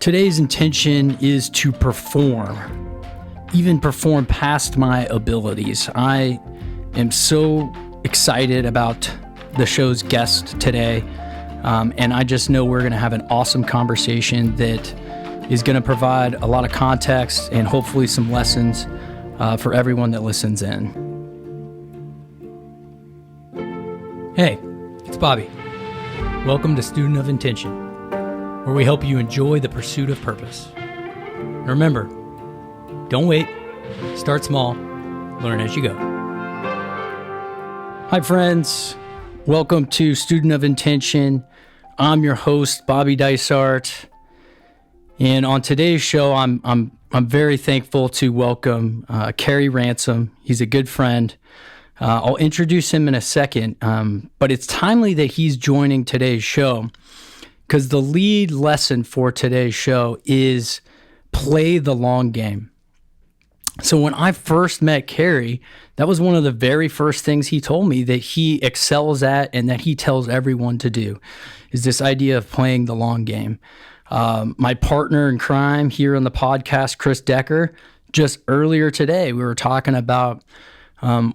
Today's intention is to perform, even perform past my abilities. I am so excited about the show's guest today, and I just know we're going to have an awesome conversation that is going to provide a lot of context and hopefully some lessons for everyone that listens in. Hey, it's Bobby. Welcome to Student of Intention, where we help you enjoy the pursuit of purpose. And remember, don't wait, start small, learn as you go. Hi friends, welcome to Student of Intention. I'm your host, Bobby Dysart. And on today's show, I'm very thankful to welcome Carey Ransom. He's a good friend. I'll introduce him in a second, but it's timely that he's joining today's show because the lead lesson for today's show is play the long game. So when I first met Carey, that was one of the very first things he told me that he excels at and that he tells everyone to do, is this idea of playing the long game. My partner in crime here on the podcast, Chris Decker, just earlier today, we were talking about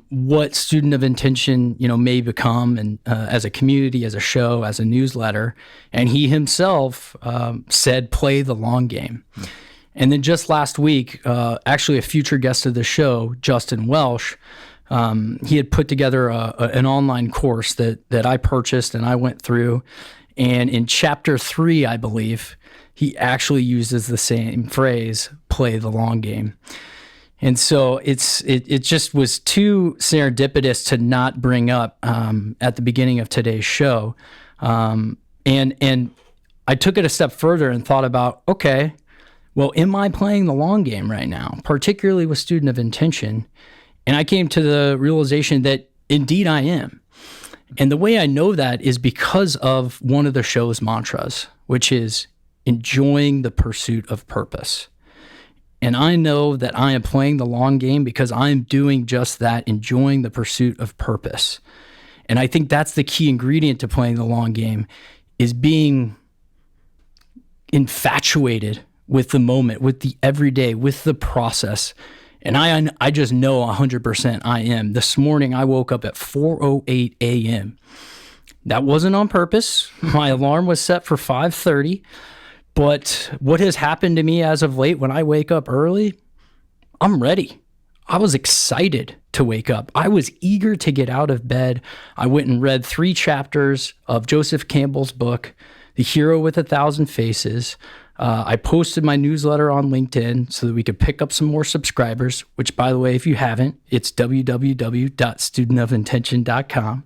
what Student of Intention, may become, and as a community, as a show, as a newsletter. And he himself said, "Play the long game." And then just last week, actually a future guest of the show, Justin Welsh, he had put together an online course that I purchased and I went through. And in chapter 3, I believe, he actually uses the same phrase, "play the long game." And so it just was too serendipitous to not bring up at the beginning of today's show. And I took it a step further and thought about, okay, well, am I playing the long game right now, particularly with Student of Intention? And I came to the realization that indeed I am. And the way I know that is because of one of the show's mantras, which is enjoying the pursuit of purpose. And I know that I am playing the long game because I'm doing just that, enjoying the pursuit of purpose. And I think that's the key ingredient to playing the long game, is being infatuated with the moment, with the everyday, with the process. And I just know 100% I am. This morning I woke up at 4:08 a.m. That wasn't on purpose. My alarm was set for 5:30. But what has happened to me as of late, when I wake up early, I'm ready. I was excited to wake up. I was eager to get out of bed. I went and read 3 chapters of Joseph Campbell's book, The Hero with 1,000 Faces. I posted my newsletter on LinkedIn so that we could pick up some more subscribers, which, by the way, if you haven't, it's www.studentofintention.com.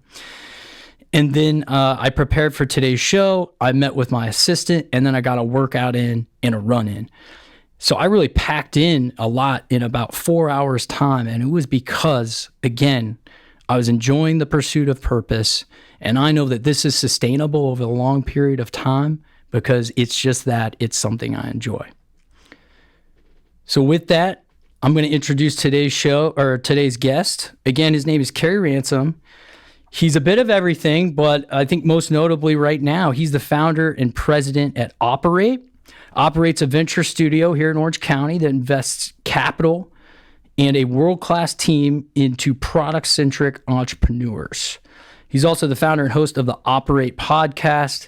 And then I prepared for today's show. I met with my assistant, and then I got a workout in and a run in. So I really packed in a lot in about 4 hours time. And it was because, again, I was enjoying the pursuit of purpose. And I know that this is sustainable over a long period of time because it's just that it's something I enjoy. So with that, I'm going to introduce today's guest. Again, his name is Carey Ransom. He's a bit of everything, but I think most notably right now, he's the founder and president at Operate's a venture studio here in Orange County that invests capital and a world-class team into product-centric entrepreneurs. He's also the founder and host of the Operate podcast.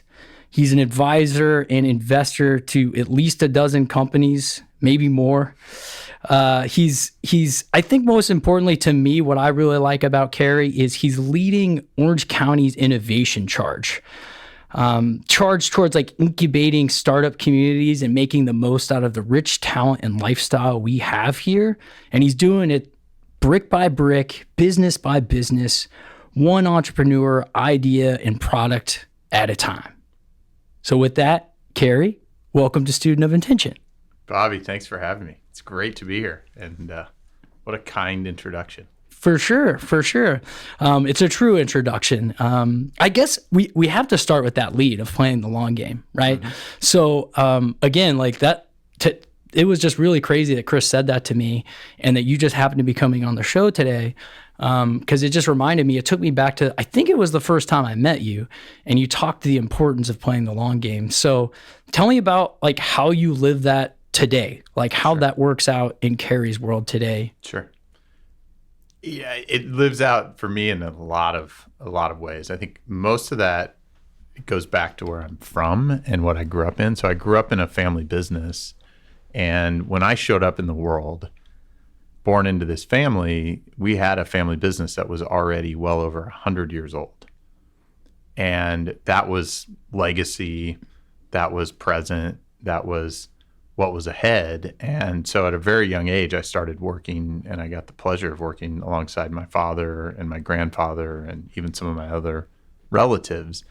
He's an advisor and investor to at least a dozen companies, maybe more. He's I think most importantly to me, what I really like about Carey is he's leading Orange County's innovation charge towards incubating startup communities and making the most out of the rich talent and lifestyle we have here. And he's doing it brick by brick, business by business, one entrepreneur, idea, and product at a time. So with that, Carey, welcome to Student of Intention. Bobby, thanks for having me. It's great to be here, and what a kind introduction. For sure. It's a true introduction. I guess we have to start with that lead of playing the long game, right? Mm-hmm. So again, like that, it was just really crazy that Chris said that to me, and that you just happened to be coming on the show today. Because it just reminded me, it took me back to, I think it was the first time I met you, and you talked to the importance of playing the long game. So tell me about like how you live that today, like how that works out in Carey's world today. Sure. Yeah, it lives out for me in a lot of ways. I think most of that goes back to where I'm from and what I grew up in. So I grew up in a family business, and when I showed up in the world, born into this family, we had a family business that was already well over 100 years old. And that was legacy, that was present, that was what was ahead. And so at a very young age, I started working, and I got the pleasure of working alongside my father and my grandfather and even some of my other relatives.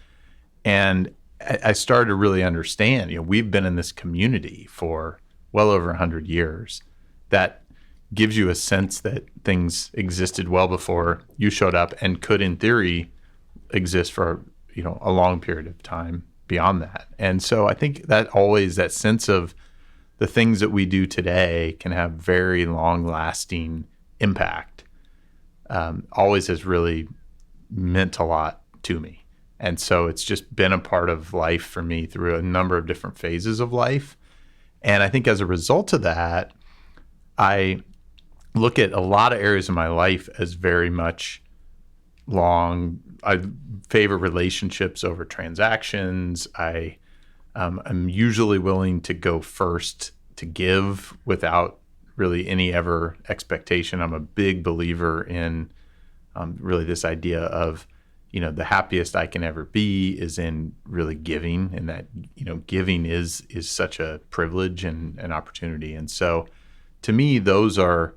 And I started to really understand, we've been in this community for well over 100 years. That gives you a sense that things existed well before you showed up and could, in theory, exist for a long period of time beyond that. And so I think that always that sense of the things that we do today can have very long-lasting impact always has really meant a lot to me. And so it's just been a part of life for me through a number of different phases of life. And I think as a result of that, I look at a lot of areas of my life as very much long. I favor relationships over transactions. I'm usually willing to go first to give without really any ever expectation. I'm a big believer in really this idea of, the happiest I can ever be is in really giving, and that, giving is such a privilege and an opportunity. And so to me, those are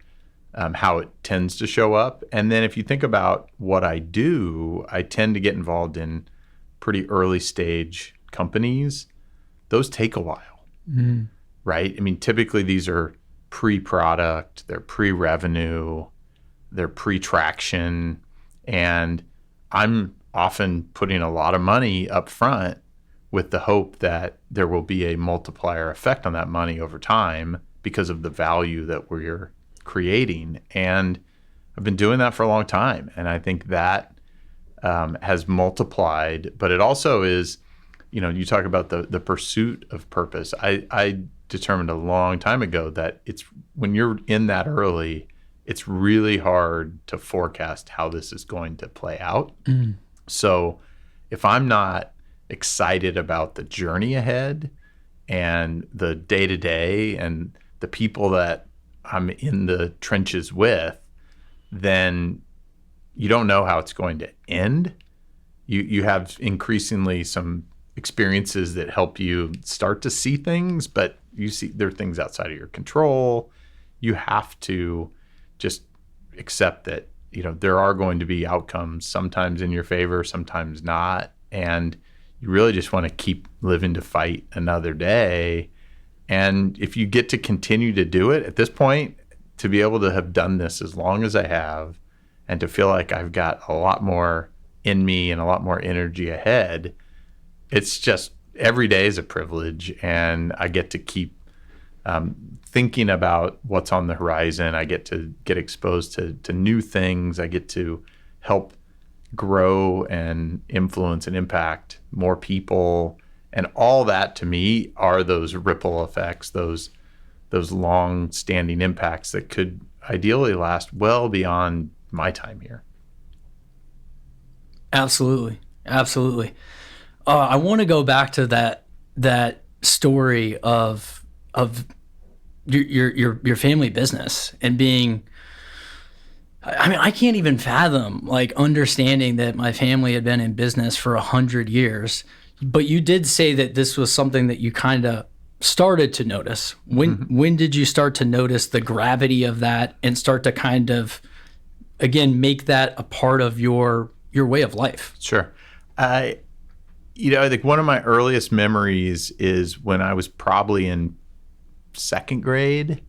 how it tends to show up. And then if you think about what I do, I tend to get involved in pretty early stage companies. Those take a while, right? I mean, typically these are pre-product, they're pre-revenue, they're pre-traction, and I'm often putting a lot of money up front with the hope that there will be a multiplier effect on that money over time because of the value that we're creating. And I've been doing that for a long time, and I think that has multiplied. But it also is, you talk about the pursuit of purpose. I determined a long time ago that it's when you're in that early, it's really hard to forecast how this is going to play out. So if I'm not excited about the journey ahead and the day-to-day and the people that I'm in the trenches with, then you don't know how it's going to end. You have increasingly some experiences that help you start to see things, but you see there are things outside of your control. You have to just accept that, there are going to be outcomes, sometimes in your favor, sometimes not. And you really just want to keep living to fight another day. And if you get to continue to do it at this point, to be able to have done this as long as I have, and to feel like I've got a lot more in me and a lot more energy ahead, it's just every day is a privilege. And I get to keep thinking about what's on the horizon. I get to get exposed to new things. I get to help grow and influence and impact more people. And all that to me are those ripple effects, those long-standing impacts that could ideally last well beyond my time here. Absolutely. I want to go back to that story of your family business and being. I mean, I can't even fathom like understanding that my family had been in business for 100 years. But you did say that this was something that you kind of started to notice. When did you start to notice the gravity of that and start to kind of, again, make that a part of your way of life? Sure. I think one of my earliest memories is when I was probably in second grade,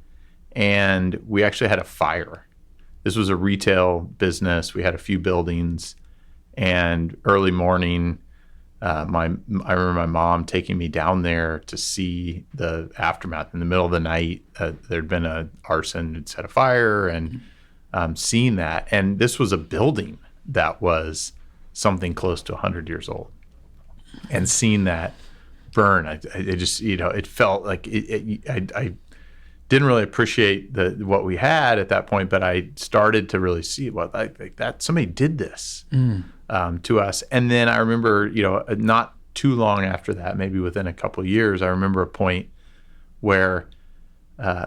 and we actually had a fire. This was a retail business. We had a few buildings, and early morning, I remember my mom taking me down there to see the aftermath in the middle of the night. There'd been a arson, had set a fire, and seeing that. And this was a building that was something close to 100 years old. And seeing that burn, I just, it felt like I didn't really appreciate what we had at that point, but I started to really see that somebody did this to us. And then I remember, not too long after that, maybe within a couple of years, I remember a point where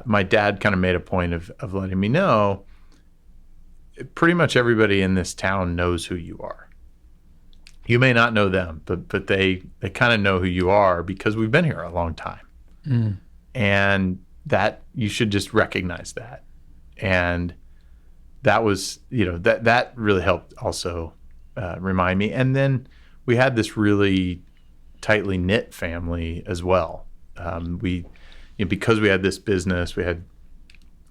my dad kind of made a point of letting me know, pretty much everybody in this town knows who you are. You may not know them, but they kind of know who you are because we've been here a long time. And that you should just recognize that. And that was, that really helped also remind me. And then we had this really tightly knit family as well. Because we had this business, we had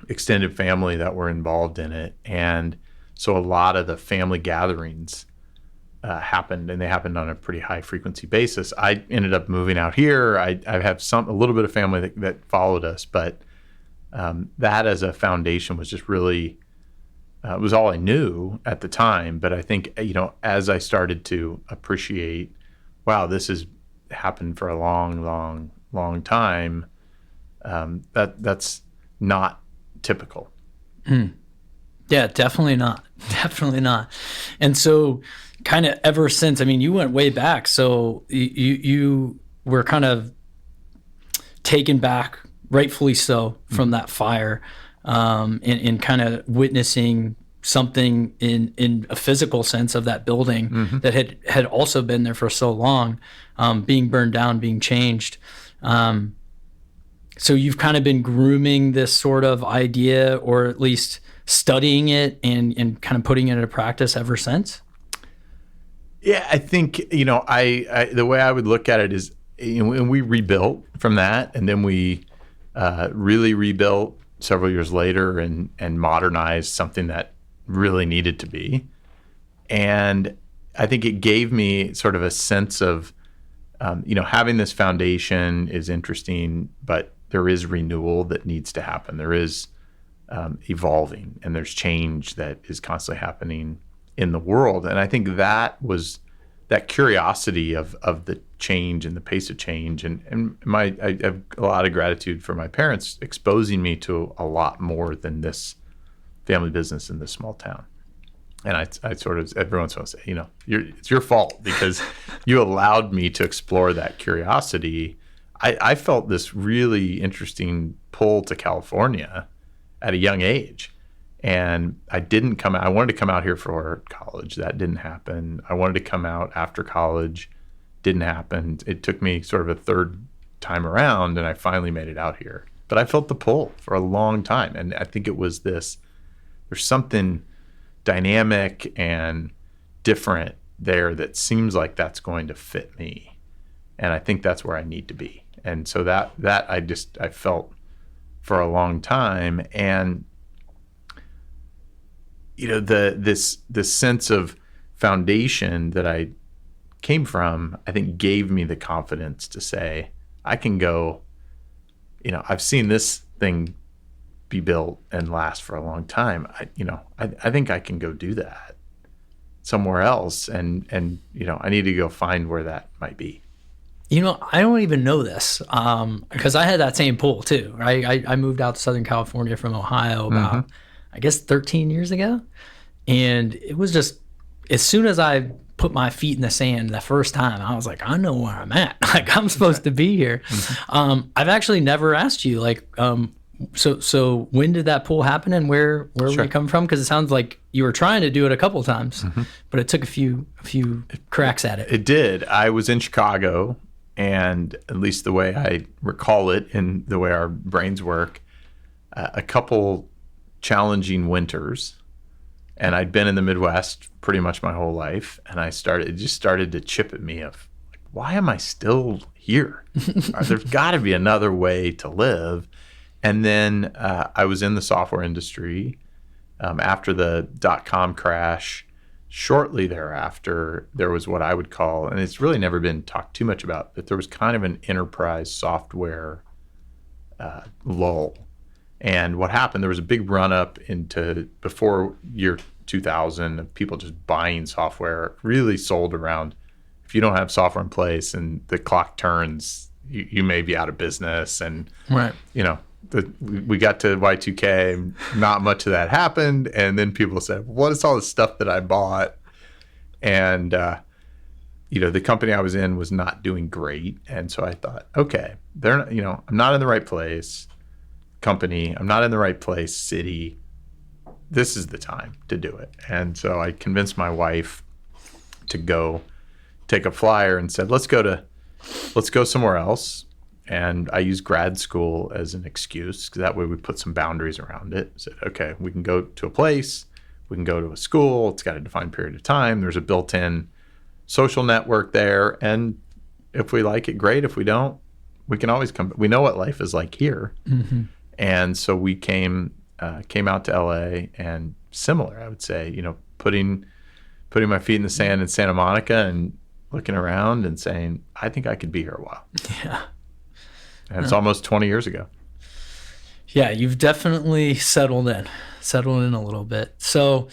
extended family that were involved in it. And so a lot of the family gatherings happened, and they happened on a pretty high frequency basis. I ended up moving out here. I have a little bit of family that followed us, but that as a foundation was just really, it was all I knew at the time. But I think, as I started to appreciate, wow, this has happened for a long, long, long time. That's not typical. Yeah, definitely not. Definitely not. And so kind of ever since, you went way back. So you were kind of taken back, rightfully so, from that fire, and kind of witnessing something in a physical sense of that building that had also been there for so long, being burned down, being changed. So you've kind of been grooming this sort of idea, or at least studying it and kind of putting it into practice ever since? Yeah, I think, the way I would look at it is, and we rebuilt from that, and then we really rebuilt several years later and modernized something that really needed to be. And I think it gave me sort of a sense of, having this foundation is interesting, but there is renewal that needs to happen. There is evolving, and there's change that is constantly happening in the world. And I think that was that curiosity of the change and the pace of change. And I have a lot of gratitude for my parents exposing me to a lot more than this family business in this small town. And I sort of, every once in a while say, it's your fault because you allowed me to explore that curiosity. I felt this really interesting pull to California at a young age. And I wanted to come out here for college. That didn't happen. I wanted to come out after college. Didn't happen. It took me sort of a third time around, and I finally made it out here. But I felt the pull for a long time. And I think it was there's something dynamic and different there that seems like that's going to fit me. And I think that's where I need to be. And so that I felt for a long time. And this sense of foundation that I came from, I think gave me the confidence to say, I can go, I've seen this thing be built and last for a long time. I think I can go do that somewhere else. And I need to go find where that might be. I don't even know this because I had that same pull too, right? I moved out to Southern California from Ohio about, I guess, 13 years ago. And it was just, as soon as I put my feet in the sand the first time, I was like, I know where I'm at. Like, I'm supposed to be here. I've actually never asked you, so when did that pull happen, and where were you come from? Because it sounds like you were trying to do it a couple of times, but it took a few cracks at it. It did. I was in Chicago, and at least the way I recall it and the way our brains work, a couple challenging winters. And I'd been in the Midwest pretty much my whole life. And it just started to chip at me of, like, why am I still here? There's got to be another way to live. And then I was in the software industry after the .com crash. shortly thereafter, there was what I would call, and it's really never been talked too much about, but there was kind of an enterprise software lull. And what happened, there was a big run up into before year 2000 of people just buying software, really sold around. If you don't have software in place and the clock turns, you may be out of business. And, Right. We got to Y2K, not much of that happened. And then people said, what is all this stuff that I bought? And, the company I was in was not doing great. And so I thought, okay, I'm not in the right place. Company, I'm not in the right place. City, this is the time to do it. And so I convinced my wife to go take a flyer and said, let's go somewhere else. And I used grad school as an excuse, because that way we put some boundaries around it. Said, okay, we can go to a place, we can go to a school. It's got a defined period of time. There's a built-in social network there. And if we like it, great. If we don't, we can always come. We know what life is like here. Mm-hmm. And so we came out to LA, and similar, I would say, putting my feet in the sand in Santa Monica and looking around and saying, I think I could be here a while. Yeah. And it's almost 20 years ago. Yeah, you've definitely settled in a little bit. So,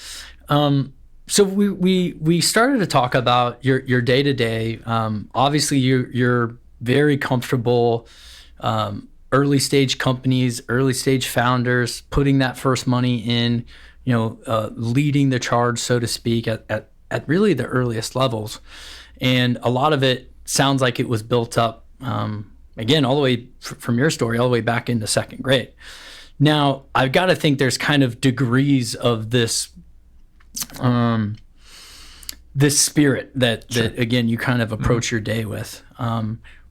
we started to talk about your day to day. Obviously, you're very comfortable. Early stage companies, early stage founders, putting that first money in, leading the charge, so to speak, at really the earliest levels. And a lot of it sounds like it was built up, again, all the way from your story, all the way back into second grade. Now, I've got to think there's kind of degrees of this spirit that again, you kind of approach your day with.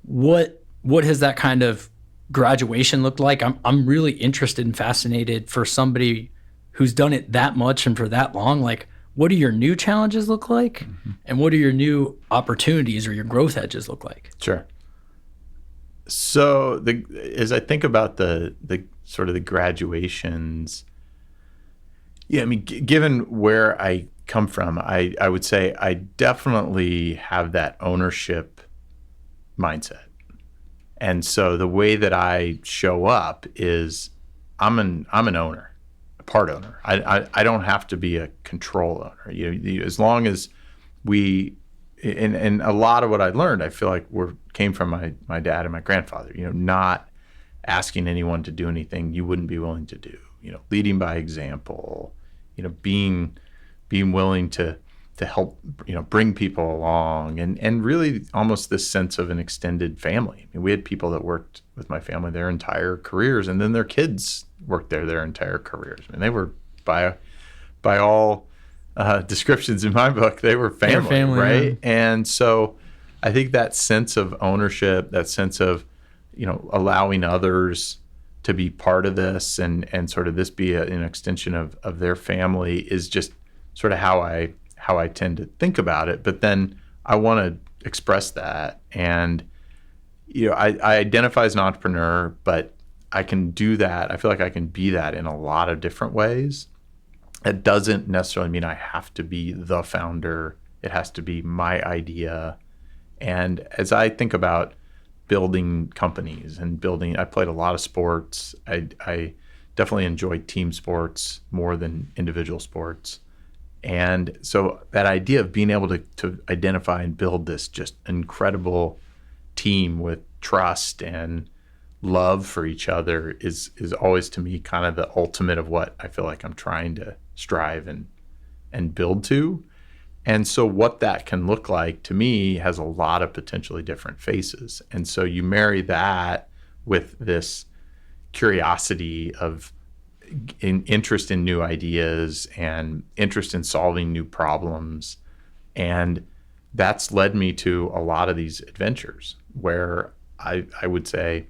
What has that kind of graduation looked like? I'm really interested and fascinated for somebody who's done it that much and for that long. Like, what do your new challenges look like? Mm-hmm. And what do your new opportunities or your growth edges look like? Sure. So as I think about the sort of the graduations, given where I come from, I would say I definitely have that ownership mindset. And so the way that I show up is I'm an owner, a part owner. I don't have to be a control owner. As long as we, and a lot of what I learned, I feel like came from my dad and my grandfather. Not asking anyone to do anything you wouldn't be willing to do. Leading by example. Being willing to help, bring people along, and really almost this sense of an extended family. We had people that worked with my family their entire careers, and then their kids worked there their entire careers. They were by all descriptions in my book, they were family, right? Yeah. And so I think that sense of ownership, that sense of, allowing others to be part of this and sort of this be an extension of their family is just sort of how I tend to think about it. But then I want to express that. And, I identify as an entrepreneur, but I can do that. I feel like I can be that in a lot of different ways. It doesn't necessarily mean I have to be the founder. It has to be my idea. And as I think about building companies and I played a lot of sports. I definitely enjoyed team sports more than individual sports. And so that idea of being able to identify and build this just incredible team with trust and love for each other is always to me kind of the ultimate of what I feel like I'm trying to strive and build to. And so what that can look like to me has a lot of potentially different faces. And so you marry that with this curiosity of interest in new ideas and interest in solving new problems. And that's led me to a lot of these adventures where I would say,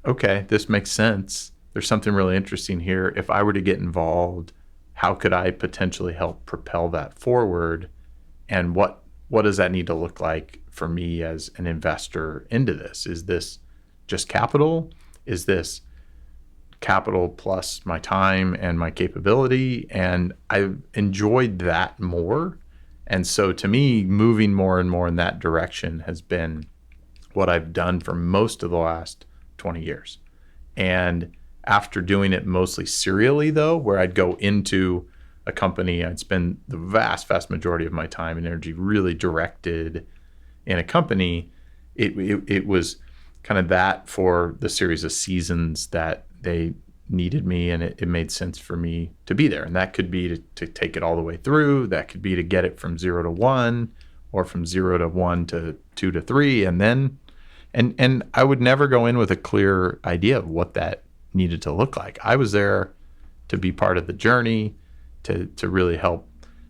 okay, this makes sense. There's something really interesting here. If I were to get involved, how could I potentially help propel that forward? And what does that need to look like for me as an investor into this? Is this just capital? Is this capital plus my time and my capability, and I enjoyed that more. And so to me, moving more and more in that direction has been what I've done for most of the last 20 years. And after doing it mostly serially, though, where I'd go into a company, I'd spend the vast majority of my time and energy really directed in a company. It was kind of that for the series of seasons that they needed me, and it made sense for me to be there. And that could be to take it all the way through. That could be to get it from 0 to 1, or from 0 to 1 to 2 to 3, and then and I would never go in with a clear idea of what that needed to look like. I was there to be part of the journey, to really help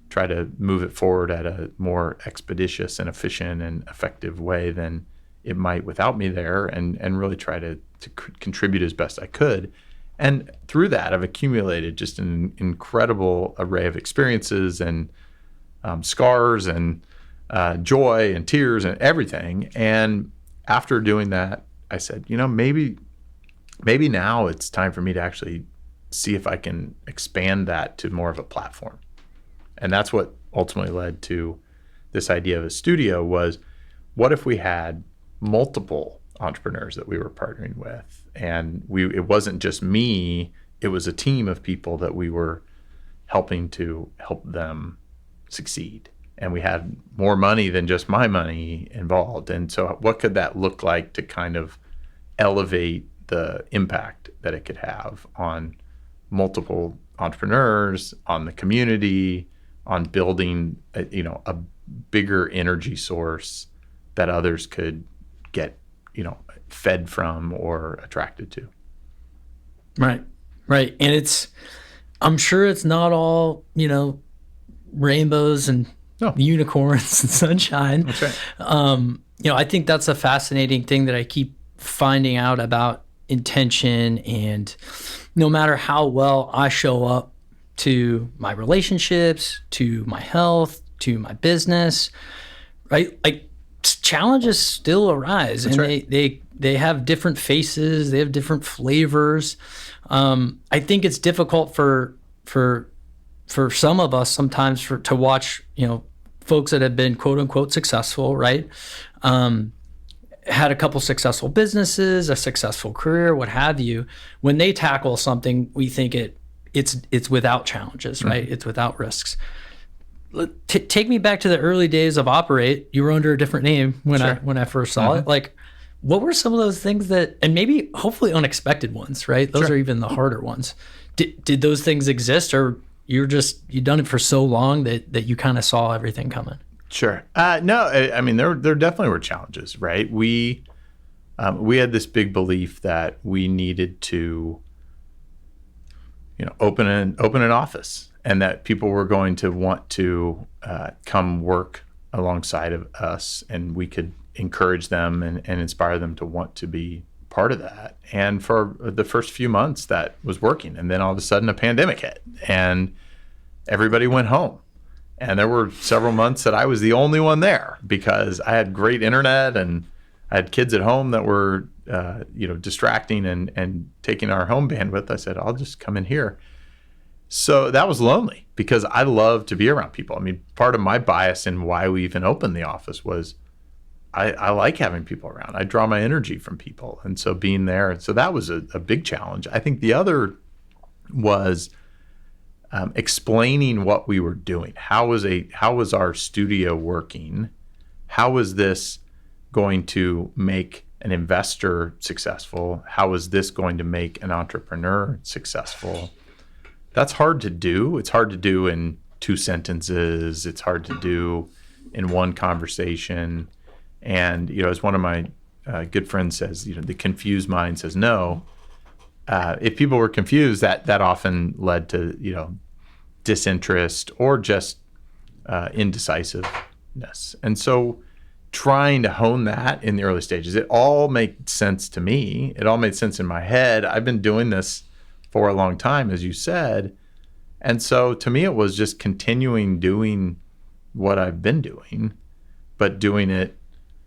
try to move it forward at a more expeditious and efficient and effective way than it might without me there, and really try to contribute as best I could. And through that, I've accumulated just an incredible array of experiences and scars and joy and tears and everything. And after doing that, I said, maybe now it's time for me to actually see if I can expand that to more of a platform. And that's what ultimately led to this idea of a studio. Was, what if we had multiple entrepreneurs that we were partnering with? And it wasn't just me, it was a team of people that we were helping to help them succeed. And we had more money than just my money involved. And so what could that look like to kind of elevate the impact that it could have on multiple entrepreneurs, on the community, on building a bigger energy source that others could get fed from or attracted to. Right. And I'm sure it's not all rainbows and unicorns and sunshine. That's right. I think that's a fascinating thing that I keep finding out about intention. And no matter how well I show up to my relationships, to my health, to my business, right? Like, challenges still arise. That's and right. They have different faces, they have different flavors. I think it's difficult for some of us sometimes to watch, folks that have been quote unquote successful, right? Had a couple successful businesses, a successful career, what have you. When they tackle something, we think it's without challenges, right? Mm-hmm. It's without risks. Take me back to the early days of Operate. You were under a different name when I first saw it. Like, what were some of those things that, and maybe hopefully unexpected ones, right? Those are even the harder ones. Did those things exist, or you've done it for so long that you kind of saw everything coming? Sure. No, I mean, there definitely were challenges, right? We had this big belief that we needed to, open an office, and that people were going to want to come work alongside of us, and we could encourage them and inspire them to want to be part of that. And for the first few months, that was working. And then all of a sudden, a pandemic hit, and everybody went home. And there were several months that I was the only one there because I had great internet and I had kids at home that were, distracting and taking our home bandwidth. I said, I'll just come in here. So that was lonely because I love to be around people. I mean, part of my bias in why we even opened the office was I like having people around. I draw my energy from people. And so being there, so that was a big challenge. I think the other was explaining what we were doing. How was our studio working? How was this going to make an investor successful? How is this going to make an entrepreneur successful? That's hard to do. It's hard to do in 2 sentences. It's hard to do in one conversation. And, as one of my good friends says, the confused mind says no. If people were confused, that often led to, disinterest or just indecisiveness. And so trying to hone that in the early stages, it all made sense to me. It all made sense in my head. I've been doing this for a long time, as you said. And so to me, it was just continuing doing what I've been doing, but doing it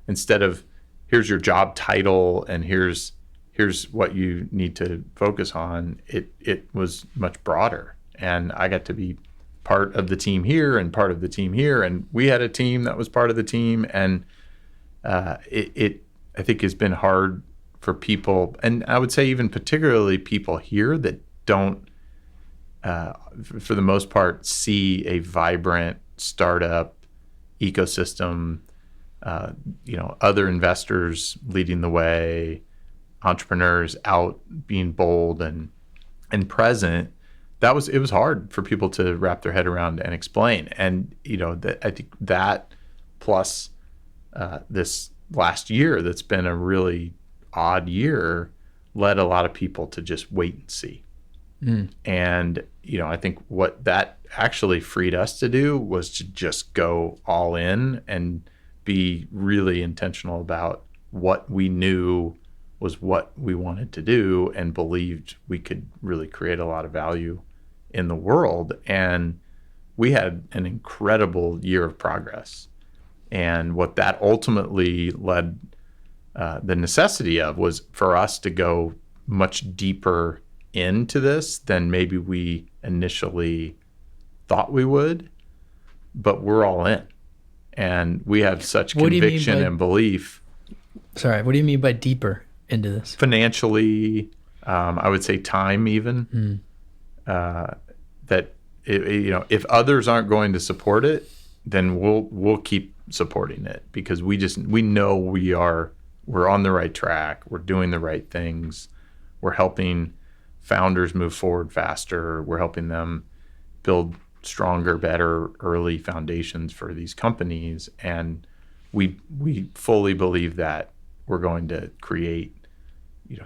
instead of here's your job title and here's here's what you need to focus on, it was much broader. And I got to be part of the team here and part of the team here. And we had a team that was part of the team. And it I think has been hard for people, and I would say even particularly people here that don't, for the most part, see a vibrant startup ecosystem, other investors leading the way, entrepreneurs out being bold and present. It was hard for people to wrap their head around and explain. And, I think that plus this last year that's been a really odd year led a lot of people to just wait and see. And, I think what that actually freed us to do was to just go all in and be really intentional about what we knew was what we wanted to do and believed we could really create a lot of value in the world. And we had an incredible year of progress. And what that ultimately led the necessity of was for us to go much deeper into this than maybe we initially thought we would, but we're all in. And we have such conviction and belief. Sorry, what do you mean by deeper into this? Financially, I would say time even. That if others aren't going to support it, then we'll keep supporting it, because we know we're on the right track. We're doing the right things. We're helping founders move forward faster. We're helping them build stronger, better early foundations for these companies. And we fully believe that we're going to create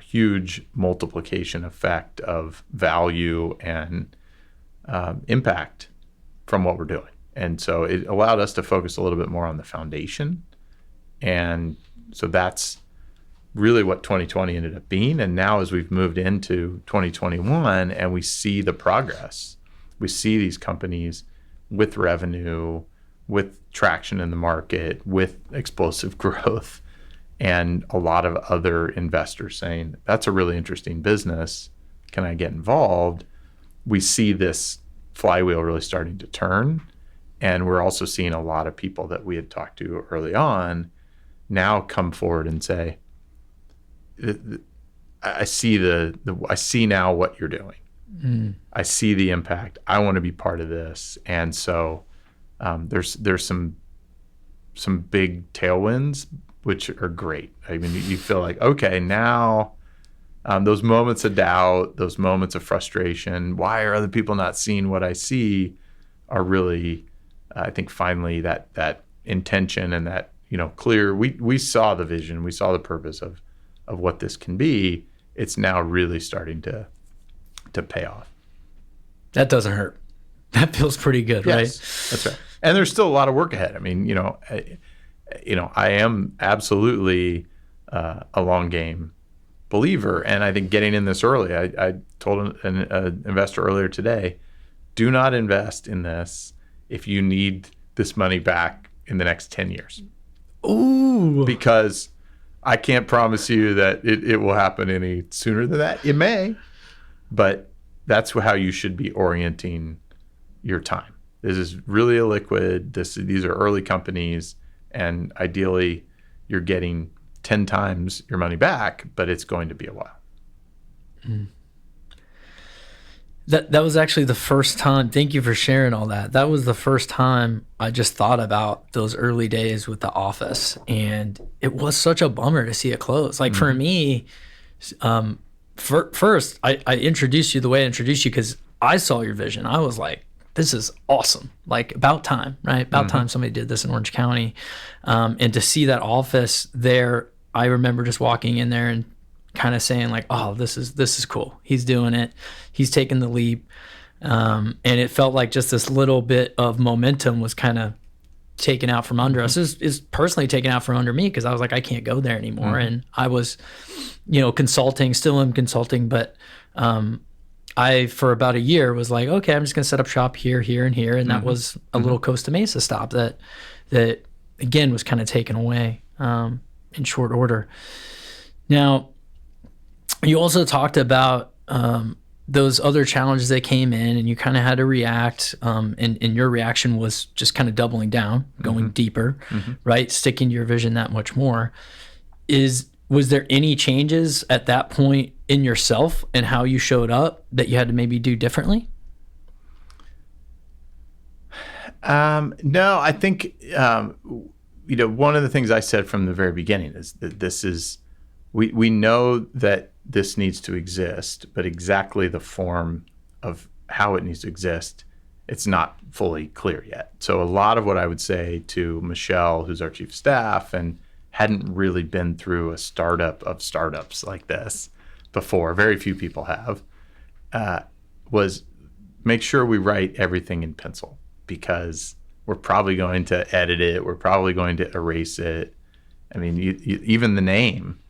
huge multiplication effect of value and impact from what we're doing. And so it allowed us to focus a little bit more on the foundation. And so that's really what 2020 ended up being. And now as we've moved into 2021 and we see the progress, we see these companies with revenue, with traction in the market, with explosive growth, and a lot of other investors saying, that's a really interesting business. Can I get involved? We see this flywheel really starting to turn. And we're also seeing a lot of people that we had talked to early on now come forward and say, I see now what you're doing. I see the impact. I want to be part of this. And so there's some big tailwinds, which are great. I mean, you feel like, okay, now those moments of doubt, those moments of frustration, why are other people not seeing what I see, are really, I think, finally that intention and that, clear. We saw the vision, we saw the purpose of what this can be. It's now really starting to pay off. That doesn't hurt. That feels pretty good, yes, right? That's right. And there's still a lot of work ahead. I mean, I am absolutely a long game believer, and I think getting in this early. I told an investor earlier today, do not invest in this if you need this money back in the next 10 years. Ooh. Because I can't promise you that it will happen any sooner than that. It may, but that's how you should be orienting your time. This is really illiquid. These are early companies, and ideally you're getting 10 times your money back, but it's going to be a while. That was actually the first time. Thank you for sharing all that. That was the first time I just thought about those early days with the office, and it was such a bummer to see it close. Like for me, first I introduced you the way I introduced you because I saw your vision. I was like, this is awesome. Like about time, right? About time somebody did this in Orange County, and to see that office there, I remember just walking in there and kind of saying like, oh, this is cool. He's doing it. He's taking the leap. And it felt like just this little bit of momentum was kind of taken out from under us. Is personally taken out from under me because I was like, I can't go there anymore. And I was, consulting, still am consulting, but I, for about a year, was like, okay, I'm just going to set up shop here, here, and here. And that was a little Costa Mesa stop that again, was kind of taken away in short order. Now, You also talked about those other challenges that came in, and you kind of had to react. And your reaction was just kind of doubling down, going deeper, right? Sticking to your vision that much more. Was there any changes at that point in yourself and how you showed up that you had to maybe do differently? No, I think, one of the things I said from the very beginning is that we know that this needs to exist, but exactly the form of how it needs to exist, it's not fully clear yet. So a lot of what I would say to Michelle, who's our chief of staff, and hadn't really been through a startup of startups like this before, very few people have, was make sure we write everything in pencil, because we're probably going to edit it. We're probably going to erase it. I mean, even the name.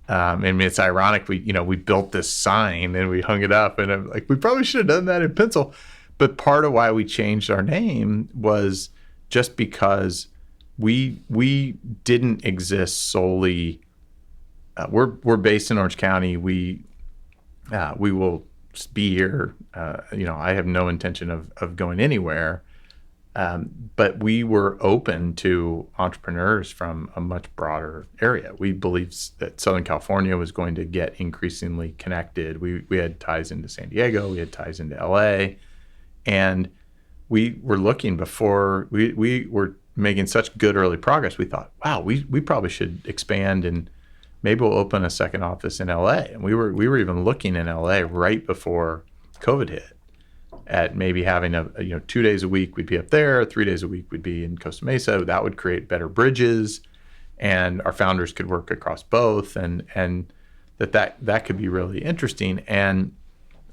I mean, it's ironic. We built this sign and we hung it up, and I'm like, we probably should have done that in pencil. But part of why we changed our name was just because we didn't exist solely. We're based in Orange County. We will be here. I have no intention of going anywhere. But we were open to entrepreneurs from a much broader area. We believed that Southern California was going to get increasingly connected. We had ties into San Diego. We had ties into LA. And we were looking before we were making such good early progress. We thought, wow, we probably should expand, and maybe we'll open a second office in LA. And we were even looking in LA right before COVID hit, at maybe having 2 days a week we'd be up there, 3 days a week we'd be in Costa Mesa. That would create better bridges, and our founders could work across both, and that could be really interesting. And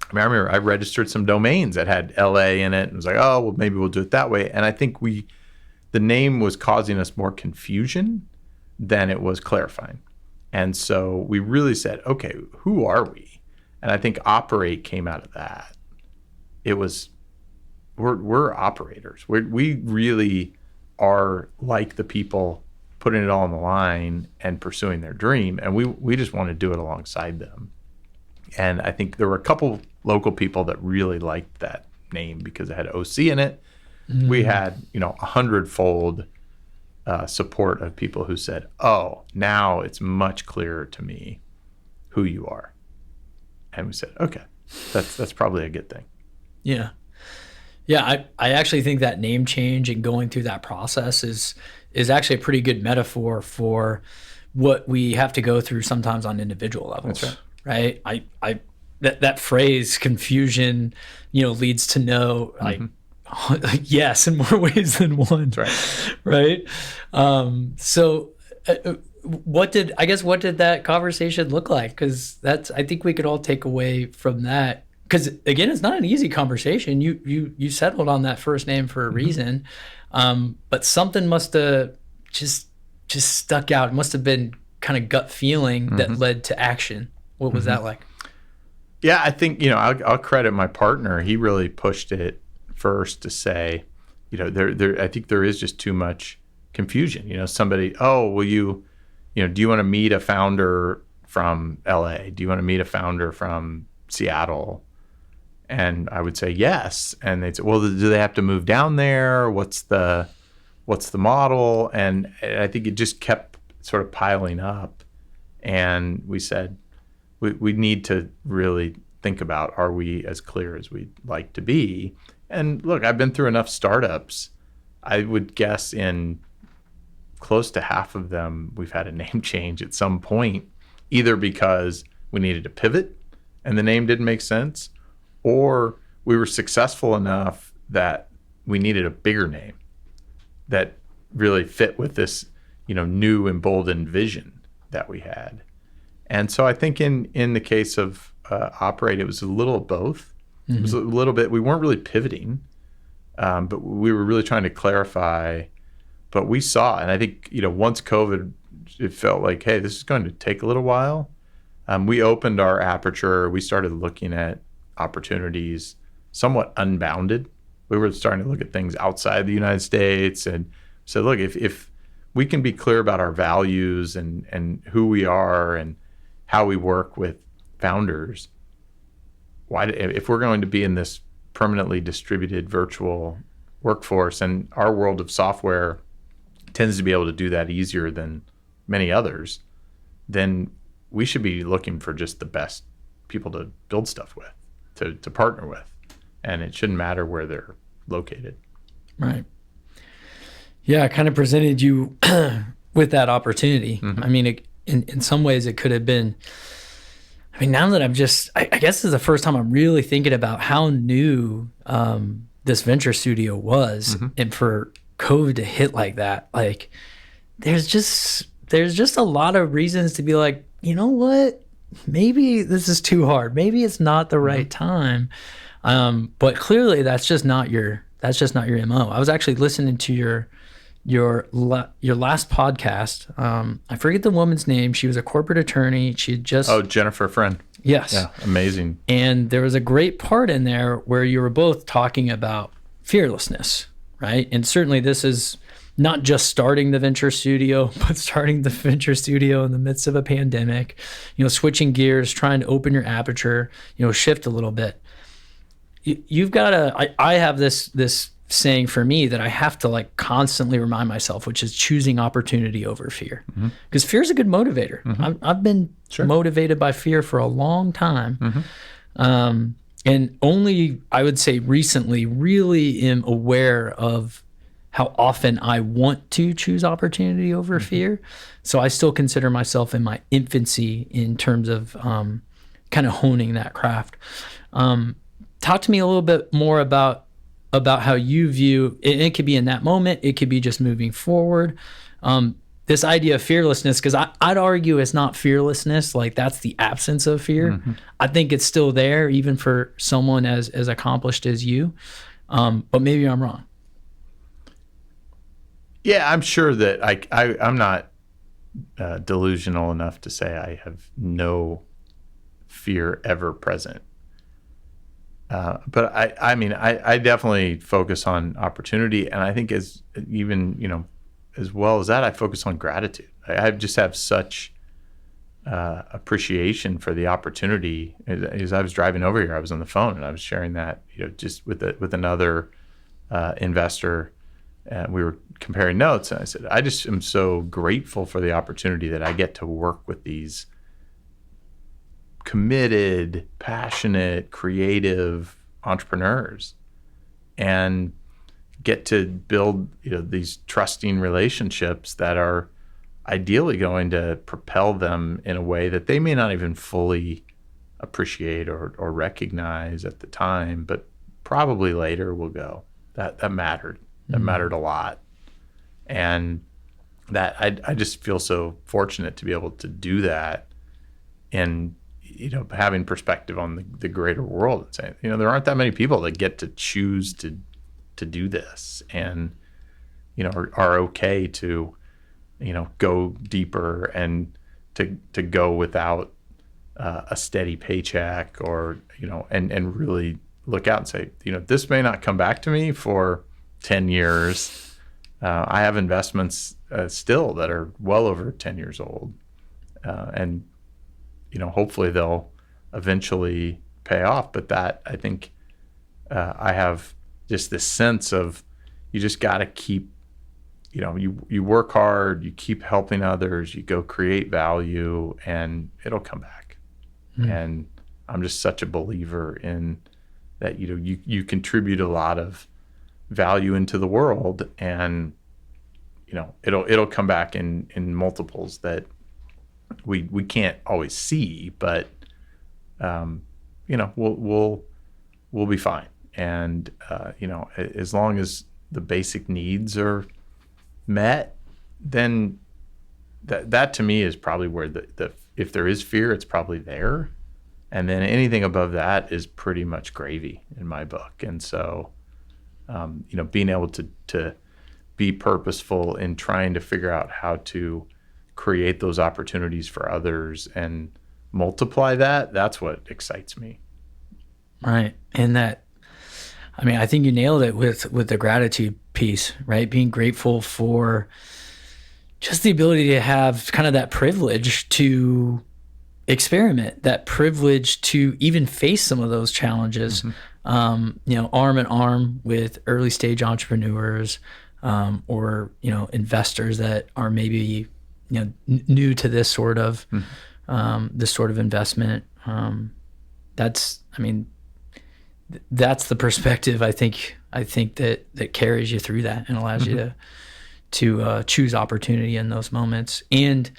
I remember I registered some domains that had LA in it, and was like, oh, well, maybe we'll do it that way. And I think the name was causing us more confusion than it was clarifying. And so we really said, okay, who are we? And I think Operate came out of that. It was, we're operators. We really are like the people putting it all on the line and pursuing their dream. And we just want to do it alongside them. And I think there were a couple local people that really liked that name because it had OC in it. We had, 100-fold support of people who said, oh, now it's much clearer to me who you are. And we said, okay, that's probably a good thing. Yeah. Yeah, I actually think that name change and going through that process is actually a pretty good metaphor for what we have to go through sometimes on individual levels. That's right. Right? That phrase, confusion, leads to no, like, yes, in more ways than one. That's right. Right? So what did that conversation look like? Because I think we could all take away from that. Because again, it's not an easy conversation. You settled on that first name for a reason, but something must have just stuck out. It must have been kind of gut feeling that led to action. What was that like? Yeah, I think I'll credit my partner. He really pushed it first to say, I think there is just too much confusion. Somebody, oh, will you, do you want to meet a founder from LA? Do you want to meet a founder from Seattle? And I would say yes. And they'd say, well, do they have to move down there? What's the model? And I think it just kept sort of piling up. And we said, we need to really think about, are we as clear as we'd like to be? And look, I've been through enough startups. I would guess in close to half of them, we've had a name change at some point, either because we needed to pivot and the name didn't make sense, or we were successful enough that we needed a bigger name that really fit with this, new emboldened vision that we had. And so I think in the case of Operate, it was a little of both. It was a little bit, we weren't really pivoting, but we were really trying to clarify. But we saw, and I think, once COVID, it felt like, hey, this is going to take a little while. We opened our aperture. We started looking at opportunities somewhat unbounded. We were starting to look at things outside the United States and said, look, if we can be clear about our values and who we are and how we work with founders, if we're going to be in this permanently distributed virtual workforce, and our world of software tends to be able to do that easier than many others, then we should be looking for just the best people to build stuff with, to partner with. And it shouldn't matter where they're located. Right. Yeah, I kind of presented you with that opportunity. Mm-hmm. I mean, in some ways it could have been, I mean, now that I guess this is the first time I'm really thinking about how new this venture studio was. Mm-hmm. And for COVID to hit like that, like there's just a lot of reasons to be like, you know what, maybe this is too hard. Maybe it's not the right time. But clearly that's just not your MO. I was actually listening to your last podcast. I forget the woman's name. She was a corporate attorney. She had just... Oh, Jennifer Friend. Yes. Yeah, amazing. And there was a great part in there where you were both talking about fearlessness, right? And certainly this is not just starting the venture studio, but starting the venture studio in the midst of a pandemic, switching gears, trying to open your aperture, shift a little bit. You've got to, I have this saying for me that I have to like constantly remind myself, which is choosing opportunity over fear. Because fear is a good motivator. I've been motivated by fear for a long time. And only, I would say recently, really am aware of how often I want to choose opportunity over fear. So I still consider myself in my infancy in terms of kind of honing that craft. Talk to me a little bit more about how you view it. It could be in that moment. It could be just moving forward. This idea of fearlessness, because I'd argue it's not fearlessness. Like that's the absence of fear. I think it's still there, even for someone as accomplished as you. But maybe I'm wrong. Yeah, I'm sure that I'm not delusional enough to say I have no fear ever present. But I mean, I definitely focus on opportunity, and I think as well as that, I focus on gratitude. I just have such appreciation for the opportunity. As I was driving over here, I was on the phone and I was sharing that, just with another investor. We were comparing notes, and I said, I just am so grateful for the opportunity that I get to work with these committed, passionate, creative entrepreneurs and get to build, these trusting relationships that are ideally going to propel them in a way that they may not even fully appreciate or recognize at the time, but probably later will go, that mattered. That mattered a lot. And that I just feel so fortunate to be able to do that, and having perspective on the greater world, and saying, there aren't that many people that get to choose to do this, and are okay to go deeper and to go without a steady paycheck, or and really look out and say, this may not come back to me for 10 years. I have investments still that are well over 10 years old, and hopefully they'll eventually pay off. But that, I think, I have just this sense of, you just got to keep, you work hard, you keep helping others, you go create value, and it'll come back. And I'm just such a believer in that, you contribute a lot of value into the world, and it'll come back in multiples that we can't always see, but we'll be fine. And as long as the basic needs are met, then that to me is probably where the if there is fear, it's probably there, and then anything above that is pretty much gravy in my book. And so being able to be purposeful in trying to figure out how to create those opportunities for others and multiply that's what excites me. Right. And I think you nailed it with the gratitude piece, right? Being grateful for just the ability to have kind of that privilege to experiment, that privilege to even face some of those challenges, arm in arm with early stage entrepreneurs, or, investors that are maybe, new to this sort of investment. That's the perspective I think that carries you through that and allows you to choose opportunity in those moments. And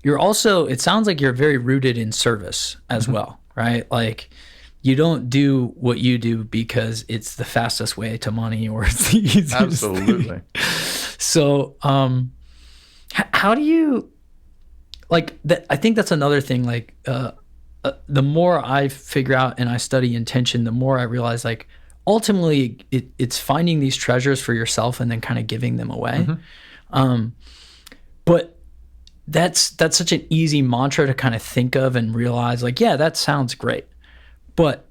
you're also, it sounds like you're very rooted in service as well, right? Like, you don't do what you do because it's the fastest way to money or it's the easiest Absolutely. thing. So, how do you, like, that? I think that's another thing. Like, the more I figure out and I study intention, the more I realize, like, ultimately it's finding these treasures for yourself and then kind of giving them away. But that's such an easy mantra to kind of think of and realize, like, yeah, that sounds great, but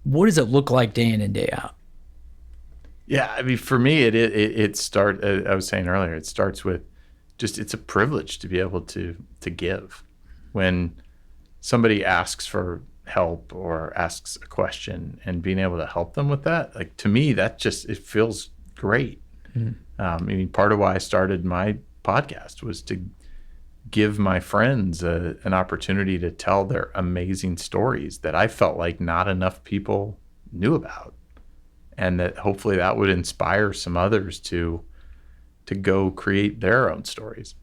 what does it look like day in and day out? Yeah, I mean, for me, it start. I was saying earlier, it starts with just, it's a privilege to be able to give. When somebody asks for help or asks a question, and being able to help them with that, like, to me, that just, it feels great. I mean, part of why I started my podcast was to give my friends an opportunity to tell their amazing stories that I felt like not enough people knew about, and that hopefully that would inspire some others to go create their own stories.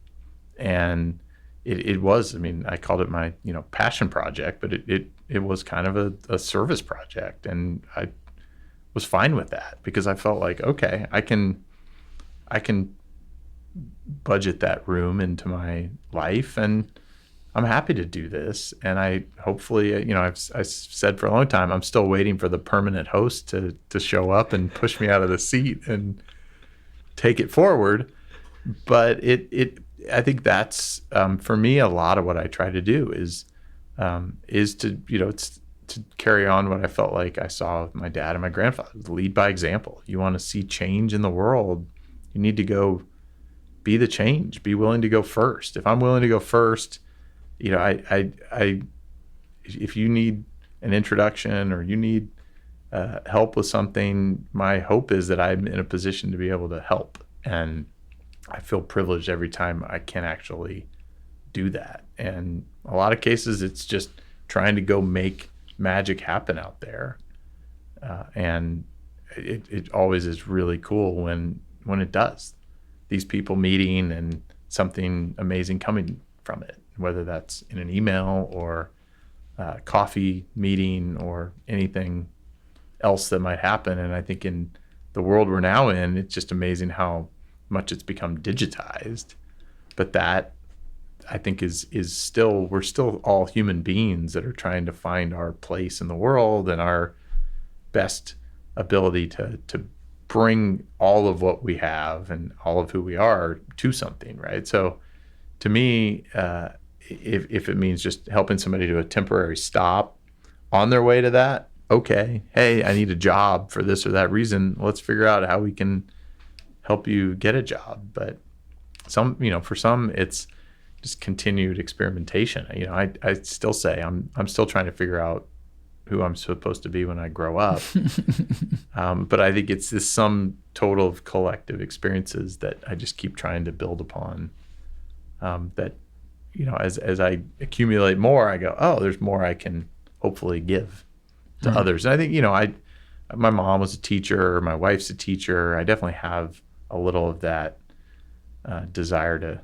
And it was, I mean, I called it my, passion project, but it was kind of a service project, and I was fine with that because I felt like, okay, I can budget that room into my life, and I'm happy to do this. And I hopefully, I've said for a long time, I'm still waiting for the permanent host to show up and push me out of the seat and take it forward. But I think that's, for me, a lot of what I try to do is to, to carry on what I felt like I saw with my dad and my grandfather. Lead by example. You want to see change in the world, you need to go be the change. Be willing to go first. If I'm willing to go first, if you need an introduction or you need help with something, my hope is that I'm in a position to be able to help. And I feel privileged every time I can actually do that. And a lot of cases, it's just trying to go make magic happen out there. And it always is really cool when it does. These people meeting and something amazing coming from it, whether that's in an email or a coffee meeting or anything else that might happen. And I think in the world we're now in, it's just amazing how much it's become digitized. But that, I think, is still, we're still all human beings that are trying to find our place in the world and our best ability to bring all of what we have and all of who we are to something, right? So to me, if it means just helping somebody to a temporary stop on their way to that, okay, hey, I need a job for this or that reason. Let's figure out how we can help you get a job. But for some, it's just continued experimentation. I still say I'm still trying to figure out who I'm supposed to be when I grow up. But I think it's this sum total of collective experiences that I just keep trying to build upon. That, as I accumulate more, I go, oh, there's more I can hopefully give to others. And I think, my mom was a teacher, my wife's a teacher. I definitely have a little of that desire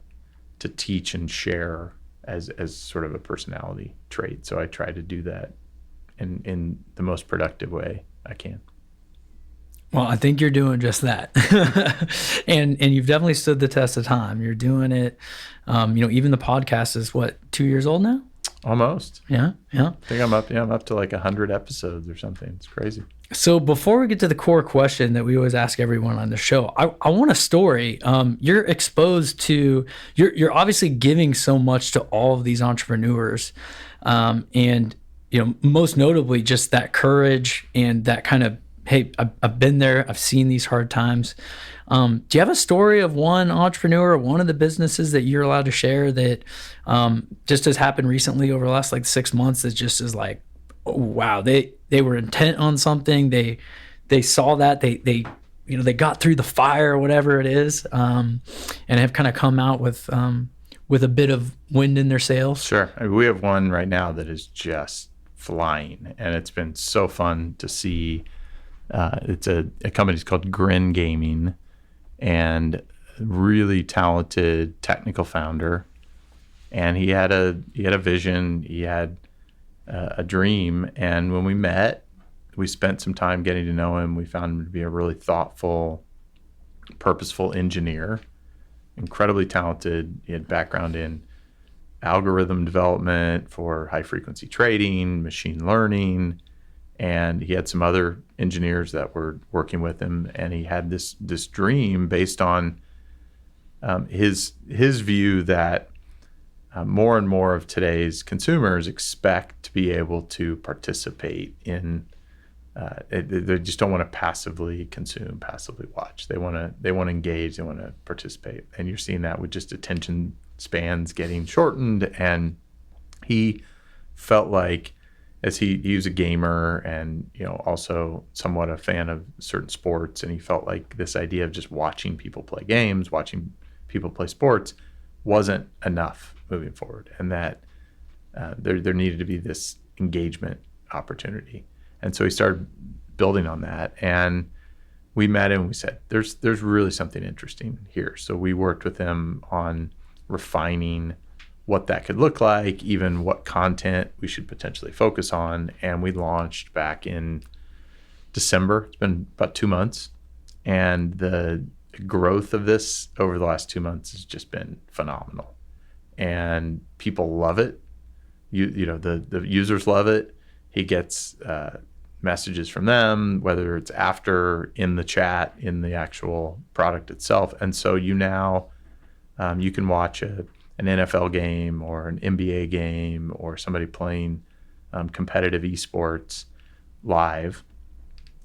to teach and share as sort of a personality trait. So I try to do that in the most productive way I can. Well, I think you're doing just that. and you've definitely stood the test of time. You're doing it. Even the podcast is 2 years old now? Almost. Yeah. I think I'm up to like 100 episodes or something. It's crazy. So before we get to the core question that we always ask everyone on the show, I want a story. You're exposed to, you're obviously giving so much to all of these entrepreneurs. And most notably just that courage and that kind of hey, I've been there. I've seen these hard times. Do you have a story of one entrepreneur or one of the businesses that you're allowed to share that just has happened recently over the last like 6 months that just is like, oh, wow, they were intent on something. They saw that they got through the fire or whatever it is, and have kind of come out with a bit of wind in their sails? Sure. I mean, we have one right now that is just flying, and it's been so fun to see. It's a company called Grin Gaming, and really talented technical founder. And he had a vision, he had a dream. And when we met, we spent some time getting to know him. We found him to be a really thoughtful, purposeful engineer, incredibly talented. He had background in algorithm development for high frequency trading, machine learning, and he had some other engineers that were working with him. And he had this dream based on his view that more and more of today's consumers expect to be able to participate in. They just don't want to passively consume, passively watch. They want to engage. They want to participate. And you're seeing that with just attention spans getting shortened. And he felt like, as he was a gamer and also somewhat a fan of certain sports, and he felt like this idea of just watching people play games, watching people play sports, wasn't enough moving forward, and that there needed to be this engagement opportunity. And so he started building on that, and we met him and we said, there's really something interesting here. So we worked with him on refining what that could look like, even what content we should potentially focus on. And we launched back in December. It's been about 2 months. And the growth of this over the last 2 months has just been phenomenal. And people love it. The users love it. He gets messages from them, whether it's after, in the chat, in the actual product itself. And so you can watch an NFL game or an NBA game or somebody playing competitive esports live.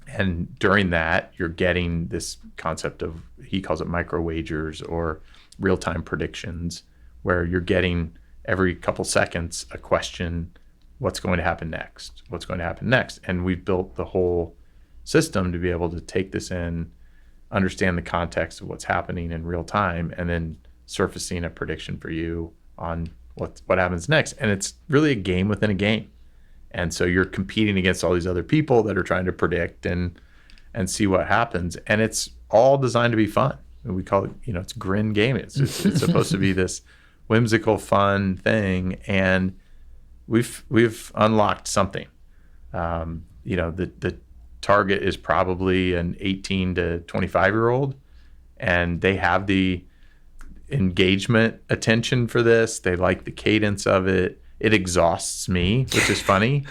And during that, you're getting this concept of, he calls it micro wagers or real-time predictions, where you're getting every couple seconds a question, what's going to happen next? What's going to happen next? And we've built the whole system to be able to take this in, understand the context of what's happening in real time, and then surfacing a prediction for you on what happens next. And it's really a game within a game. And so you're competing against all these other people that are trying to predict and see what happens. And it's all designed to be fun. And we call it, it's Grin Gaming. It's supposed to be this whimsical, fun thing. And we've unlocked something. The target is probably an 18 to 25-year-old, and they have the engagement attention for this. They like the cadence of it. It exhausts me, which is funny.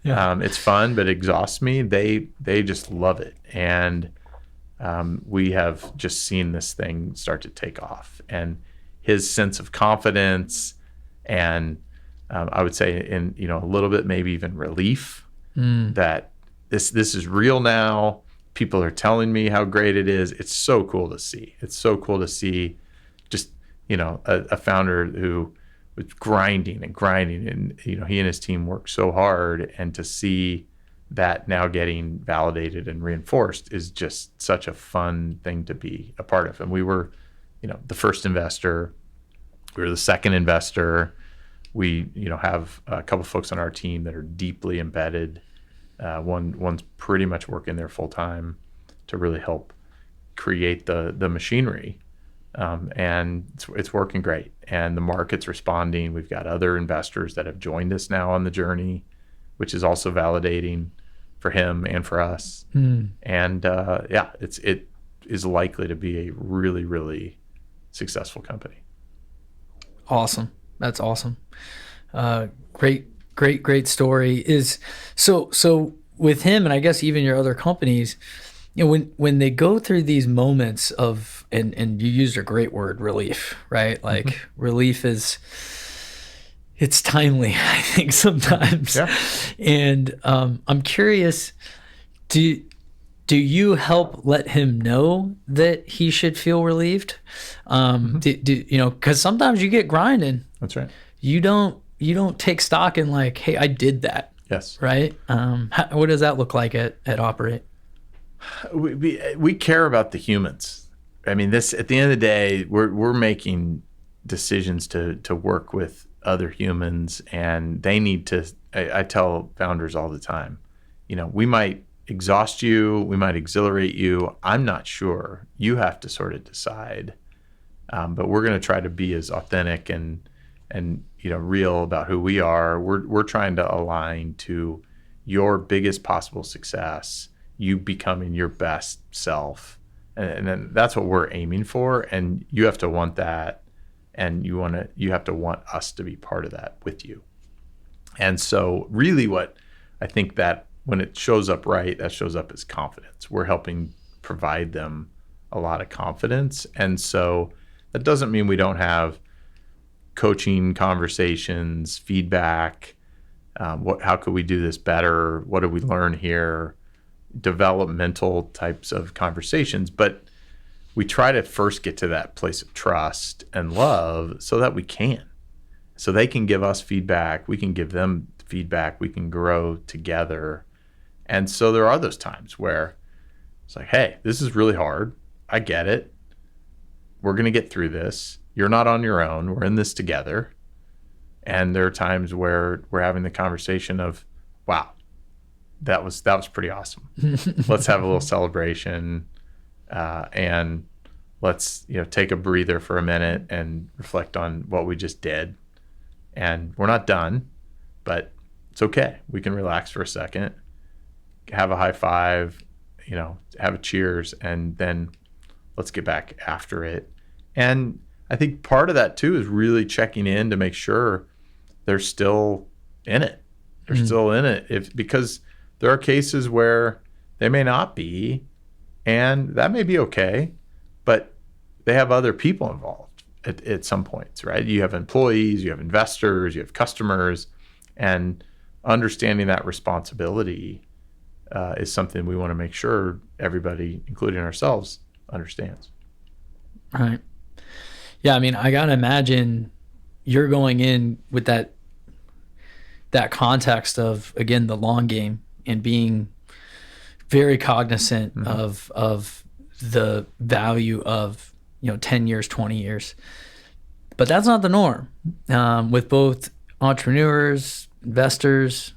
Yeah. It's fun, but it exhausts me. They just love it. And we have just seen this thing start to take off. And his sense of confidence and I would say in a little bit maybe even relief that this is real now. People are telling me how great it is. It's so cool to see. It's so cool to see just a founder who was grinding and he and his team worked so hard, and to see that now getting validated and reinforced is just such a fun thing to be a part of. And we were the first investor, we were the second investor. We have a couple folks on our team that are deeply embedded. One's pretty much working there full time to really help create the machinery, and it's working great. And the market's responding. We've got other investors that have joined us now on the journey, which is also validating for him and for us. And it is likely to be a really, really successful company. Awesome. That's awesome. Great story. Is so with him, and I guess even your other companies, when they go through these moments of, and you used a great word, relief, right? Like relief it's timely, I think, sometimes. Yeah. And I'm curious, do do you help let him know that he should feel relieved? Because sometimes you get grinding. That's right. You don't take stock in like, hey, I did that. Yes. Right. What does that look like at Operate? We care about the humans. I mean, this at the end of the day, we're making decisions to work with other humans, and they need to. I tell founders all the time, we might exhaust you, we might exhilarate you. I'm not sure. You have to sort of decide. But we're going to try to be as authentic and real about who we are. We're trying to align to your biggest possible success, you becoming your best self, and then that's what we're aiming for. And you have to want that, and you have to want us to be part of that with you. And so, really, what I think that when it shows up right, that shows up as confidence. We're helping provide them a lot of confidence, and so that doesn't mean we don't have coaching conversations, feedback. How could we do this better? What did we learn here? Developmental types of conversations. But we try to first get to that place of trust and love so that we can. So they can give us feedback. We can give them feedback. We can grow together. And so there are those times where it's like, hey, this is really hard. I get it. We're going to get through this. You're not on your own. We're in this together. And there are times where we're having the conversation of, wow, that was pretty awesome. Let's have a little celebration, and let's take a breather for a minute and reflect on what we just did. And we're not done, but it's okay. We can relax for a second, have a high five, have a cheers, and then let's get back after it. And I think part of that too is really checking in to make sure they're still in it. They're still in it, because there are cases where they may not be, and that may be okay, but they have other people involved at some points, right? You have employees, you have investors, you have customers, and understanding that responsibility is something we want to make sure everybody, including ourselves, understands. Right. Yeah, I mean, I gotta imagine you're going in with that context of, again, the long game and being very cognizant of the value of 10 years, 20 years. But that's not the norm with both entrepreneurs, investors,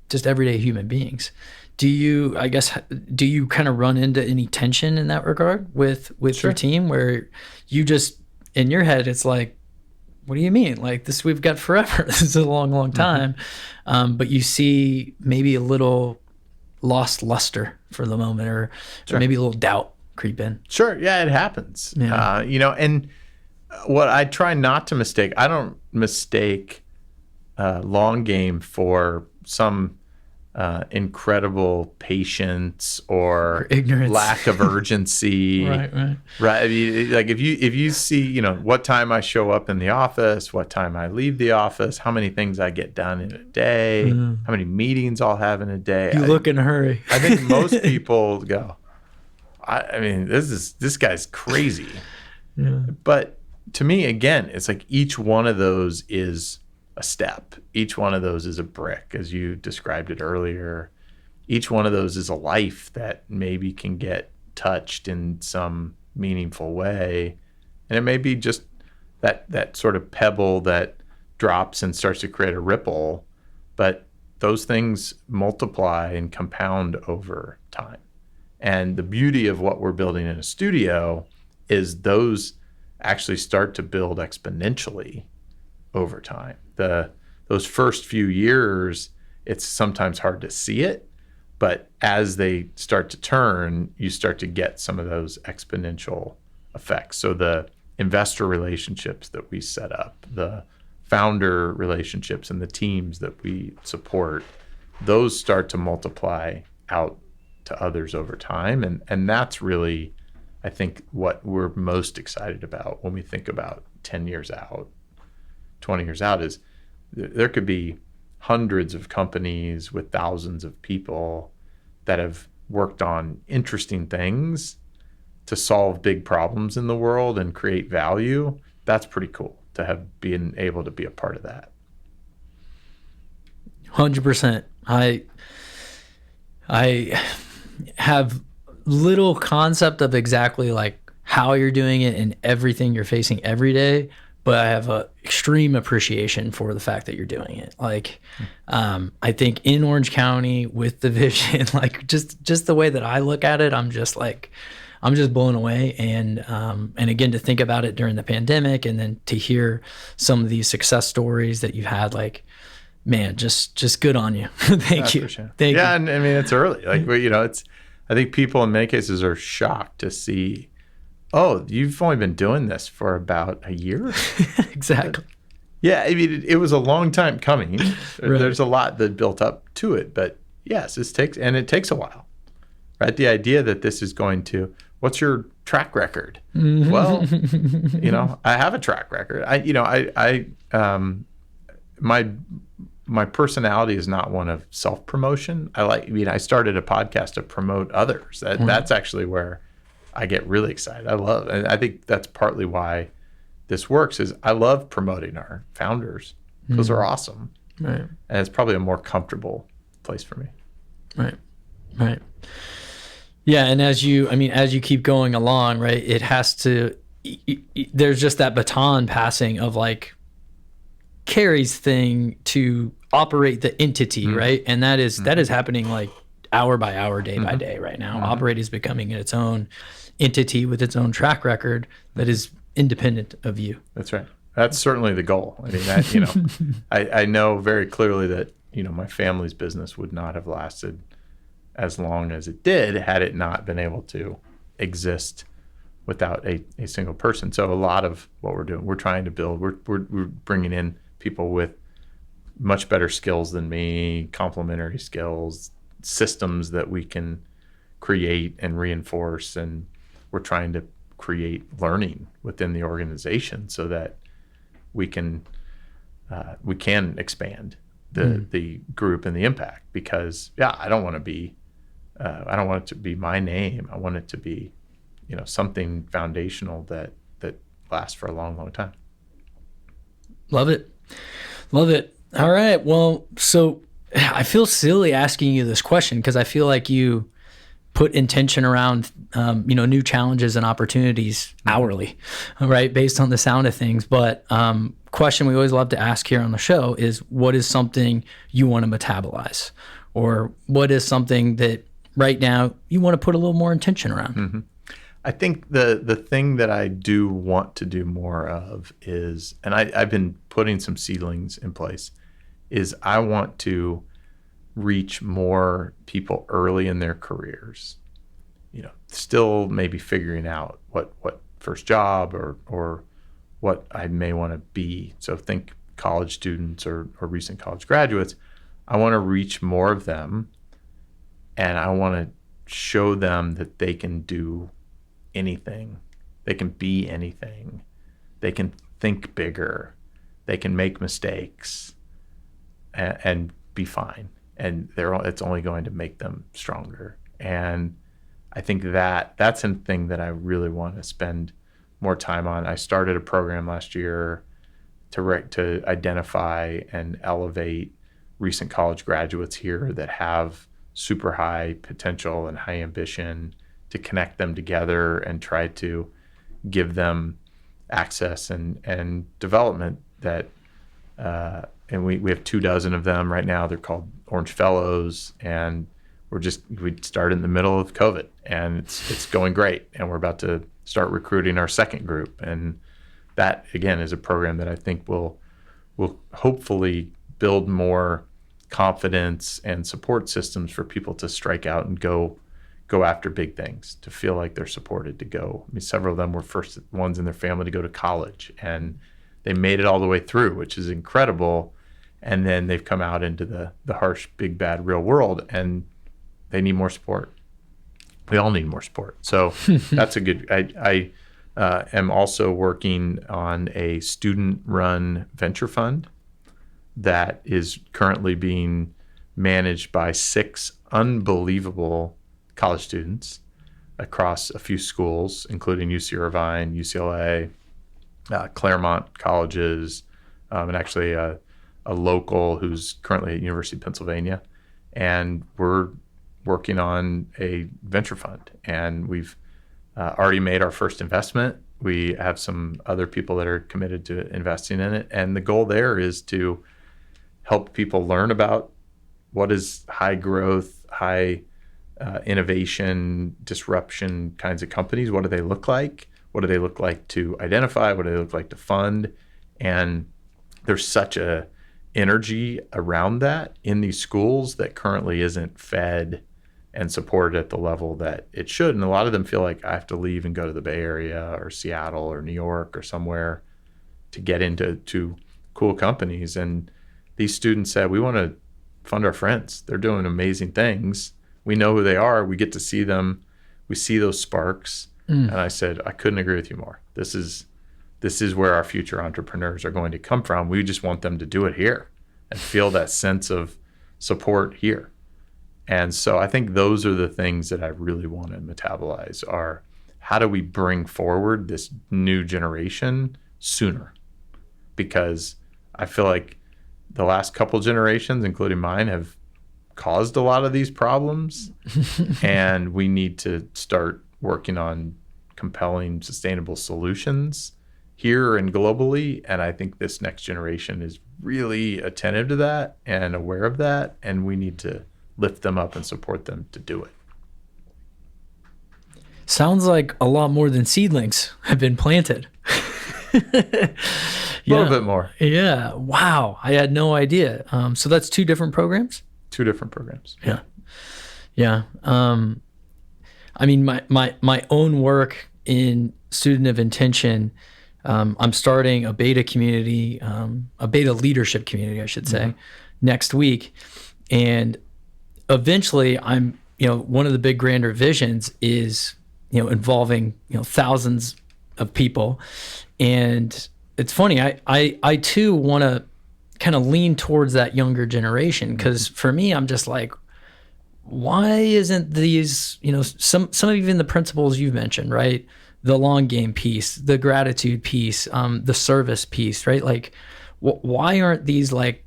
just everyday human beings. Do you kind of run into any tension in that regard with Sure. your team, where you just, in your head, it's like, what do you mean? Like, this we've got forever. This is a long, long time. But you see maybe a little lost luster for the moment, or maybe a little doubt creep in. Sure. Yeah, it happens. Yeah. And what I try not to mistake, I don't mistake long game for some incredible patience or ignorance, lack of urgency. Right. I mean, like if you see, what time I show up in the office, what time I leave the office, how many things I get done in a day, how many meetings I'll have in a day. You look in a hurry. I think most people go, I mean, this guy's crazy. Yeah. But to me, again, it's like each one of those is a step. Each one of those is a brick, as you described it earlier. Each one of those is a life that maybe can get touched in some meaningful way. And it may be just that sort of pebble that drops and starts to create a ripple. But those things multiply and compound over time. And the beauty of what we're building in a studio is those actually start to build exponentially over time. Those first few years, it's sometimes hard to see it, but as they start to turn, you start to get some of those exponential effects. So the investor relationships that we set up, the founder relationships, and the teams that we support, those start to multiply out to others over time. And that's really, I think, what we're most excited about when we think about 10 years out, 20 years out, is there could be hundreds of companies with thousands of people that have worked on interesting things to solve big problems in the world and create value, that's pretty cool to have been able to be a part of that. 100%. I have little concept of exactly like how you're doing it and everything you're facing every day, but I have a extreme appreciation for the fact that you're doing it. Like, I think in Orange County with the vision, like just the way that I look at it, I'm just blown away. And again, to think about it during the pandemic and then to hear some of these success stories that you've had, like, man, just good on you. Thank you. Sure. Thank you. And I mean, it's early. Like, I think people in many cases are shocked to see, oh, you've only been doing this for about a year. Exactly. Yeah. I mean, it was a long time coming. Right. There's a lot that built up to it, but yes, it takes a while, right? The idea that this is going to, what's your track record? Mm-hmm. Well, I have a track record. My personality is not one of self-promotion. I started a podcast to promote others. That's actually where I get really excited. And I think that's partly why this works is I love promoting our founders. Those are awesome. Right. And it's probably a more comfortable place for me. Right. Yeah. And as you keep going along, right, there's just that baton passing of like Carey's thing to operate the entity, right? And that is happening like hour by hour, day by day right now. Operate is becoming its own entity with its own track record that is independent of you. That's right. That's certainly the goal. I mean, I know very clearly that, my family's business would not have lasted as long as it did had it not been able to exist without a single person. So a lot of what we're doing, we're trying to build, we're bringing in people with much better skills than me, complementary skills, systems that we can create and reinforce. And we're trying to create learning within the organization so that we can expand the group and the impact, because I don't want it to be my name. I want it to be, something foundational that lasts for a long, long time. Love it. All right. Well, so I feel silly asking you this question because I feel like you put intention around, new challenges and opportunities hourly, right? Based on the sound of things. But question we always love to ask here on the show is, what is something you want to metabolize? Or what is something that right now you want to put a little more intention around? Mm-hmm. I think the thing that I do want to do more of is, and I've been putting some seedlings in place, is I want to reach more people early in their careers, still maybe figuring out what first job or what I may want to be. So think college students or recent college graduates. I want to reach more of them, and I want to show them that they can do anything. They can be anything. They can think bigger. They can make mistakes and be fine. And it's only going to make them stronger. And I think that's a thing that I really want to spend more time on. I started a program last year to identify and elevate recent college graduates here that have super high potential and high ambition, to connect them together and try to give them access and development that, and we have 24 of them right now. They're called Orange Fellows, and we started in the middle of COVID, and it's going great. And we're about to start recruiting our second group. And that, again, is a program that I think will hopefully build more confidence and support systems for people to strike out and go after big things, to feel like they're supported to go. I mean, several of them were first ones in their family to go to college, and they made it all the way through, which is incredible. And then they've come out into the harsh, big, bad real world, and they need more support. We all need more support. So that's a good, I am also working on a student-run venture fund that is currently being managed by 6 unbelievable college students across a few schools, including UC Irvine, UCLA, Claremont colleges, and actually a local who's currently at University of Pennsylvania. And we're working on a venture fund, and we've already made our first investment. We have some other people that are committed to investing in it. And the goal there is to help people learn about what is high growth, high innovation, disruption kinds of companies. What do they look like? What do they look like to identify? What do they look like to fund? And there's such a energy around that in these schools that currently isn't fed and supported at the level that it should. And a lot of them feel like I have to leave and go to the Bay Area or Seattle or New York or somewhere to get into cool companies. And these students said, we want to fund our friends. They're doing amazing things. We know who they are. We get to see them. We see those sparks. And I said, I couldn't agree with you more. This is where our future entrepreneurs are going to come from. We just want them to do it here and feel that sense of support here. And so I think those are the things that I really want to metabolize are how do we bring forward this new generation sooner? Because I feel like the last couple generations, including mine, have caused a lot of these problems. And we need to start working on compelling, sustainable solutions here and globally. And I think this next generation is really attentive to that and aware of that. And we need to lift them up and support them to do it. Sounds like a lot more than seedlings have been planted. A little bit more. Yeah. Wow. I had no idea. So that's two different programs? Two different programs. Yeah. Yeah. I mean, my own work in Student of Intention, I'm starting a beta community, a beta leadership community, I should say, next week. And eventually one of the big grander visions is, involving, thousands of people. And it's funny, I too want to kind of lean towards that younger generation. Cause for me, I'm just like, why isn't these, some of even the principles you've mentioned, right? The long game piece, the gratitude piece, the service piece, right? Like, why aren't these like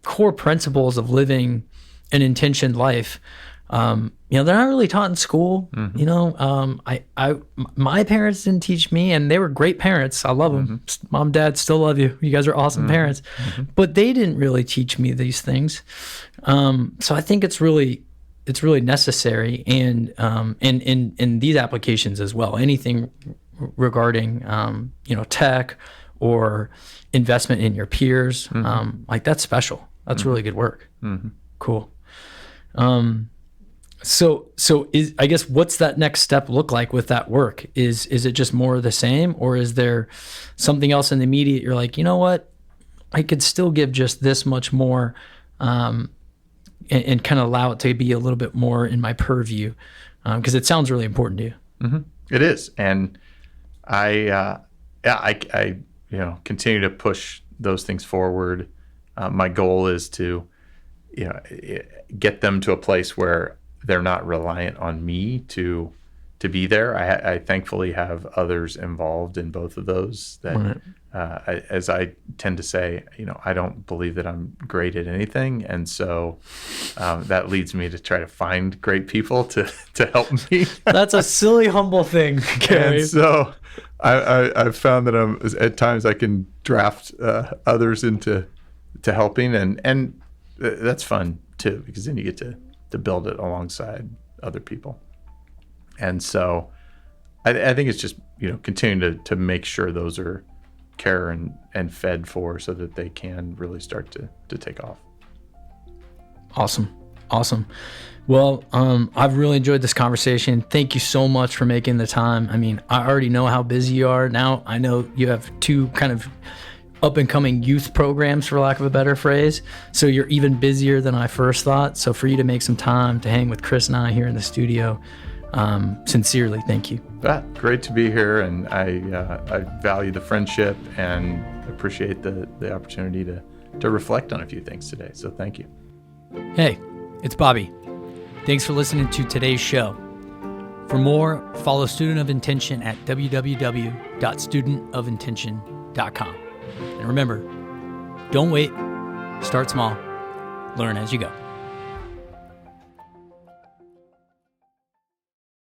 core principles of living an intentioned life? They're not really taught in school. My parents didn't teach me, and they were great parents. I love them. Mom, dad, still love you. You guys are awesome parents, but they didn't really teach me these things. So I think it's really necessary, and in these applications as well. Anything regarding tech or investment in your peers, like that's special. That's really good work. Cool. So I guess what's that next step look like with that work? Is it just more of the same, or is there something else in the immediate? You're like, you know what, I could still give just this much more, and kind of allow it to be a little bit more in my purview, because it sounds really important to you. It is, and I continue to push those things forward. My goal is to get them to a place where they're not reliant on me to be there. I thankfully have others involved in both of those that, as I tend to say, I don't believe that I'm great at anything. And so that leads me to try to find great people to help me. That's a silly, humble thing, Carey. And so I've found that at times I can draft others into helping, and that's fun too, because then you get to build it alongside other people. And so I think it's just, continuing to make sure those are cared and fed for so that they can really start to take off. Awesome. Well, I've really enjoyed this conversation. Thank you so much for making the time. I mean, I already know how busy you are. Now I know you have two kind of up and coming youth programs, for lack of a better phrase. So you're even busier than I first thought. So for you to make some time to hang with Chris and I here in the studio, sincerely, thank you. Great to be here. And I value the friendship and appreciate the opportunity to reflect on a few things today. So thank you. Hey, it's Bobby. Thanks for listening to today's show. For more, follow Student of Intention at www.studentofintention.com. And remember, don't wait, start small, learn as you go.